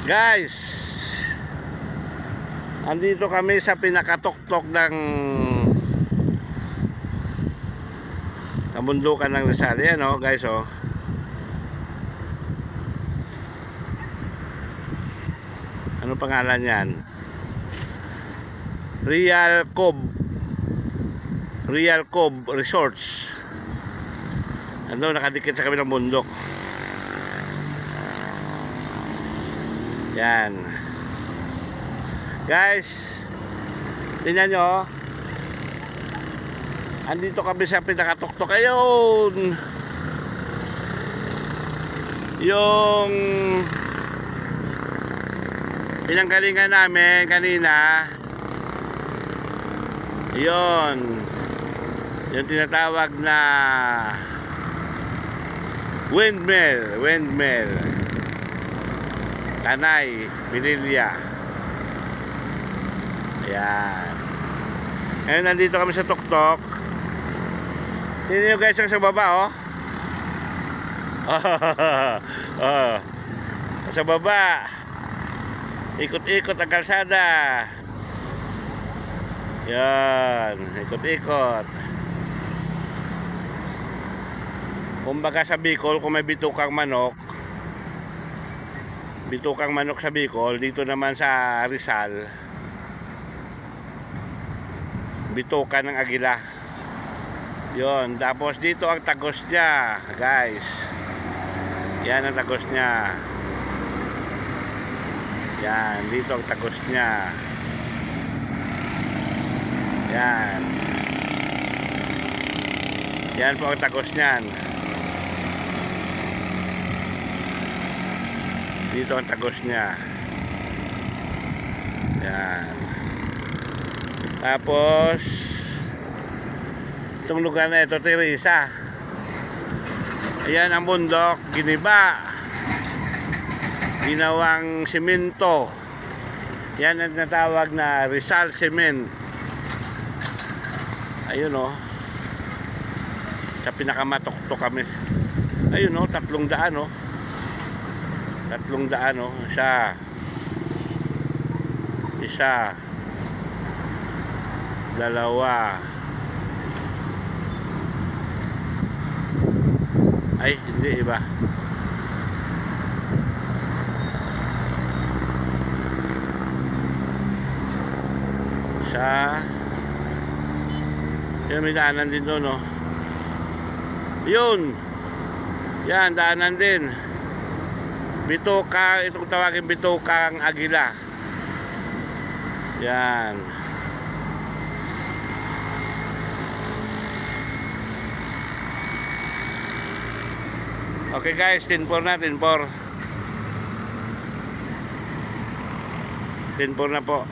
Guys, andito kami sa pinakatuktok ng kabundukan ng Rizal. Yan o guys o. Ano pangalan yan? Real Cove Resorts. Ano, nakadikit sa kabilang bundok. Yan. Guys, tingnan nyo. Andito kami sa pinakatuktok. Ayun. Yung pinanggalingan namin kanina. Yun. Yung tinatawag na windmill. Tanay, Pinilya. Ayan. Ngayon nandito kami sa tuktok. Tingnan nyo guys ang sa baba oh. Sa baba. Ikot-ikot ang kalsada. Yan, ikot-ikot. Kumbaga sa Bicol, kung may bitukang manok sa Bicol, dito naman sa Rizal, bituka ng agila. Yon, tapos dito ang tagos niya, guys. Yan ang tagos niya. Yan, dito ang tagos niya. Yan. Yan po ang tagos niyan. Dito ang tagos niya. Yan. Tapos itong lugar na ito, Teresa. Ayan ang bundok, giniba. Ginawang simento. Yan ang natawag na Rizal Cement. Ayun o. Sa pinakamatuktok kami. Ayun o, 300 o. 300 o. Isa. Dalawa. Ay, hindi iba. Yan, may daanan din doon, no? Yun. Yan, daanan din. Bituka, itong tawagin bitukang agila. Yan. Okay guys, 10-4 na, 10-4. 10-4 na po.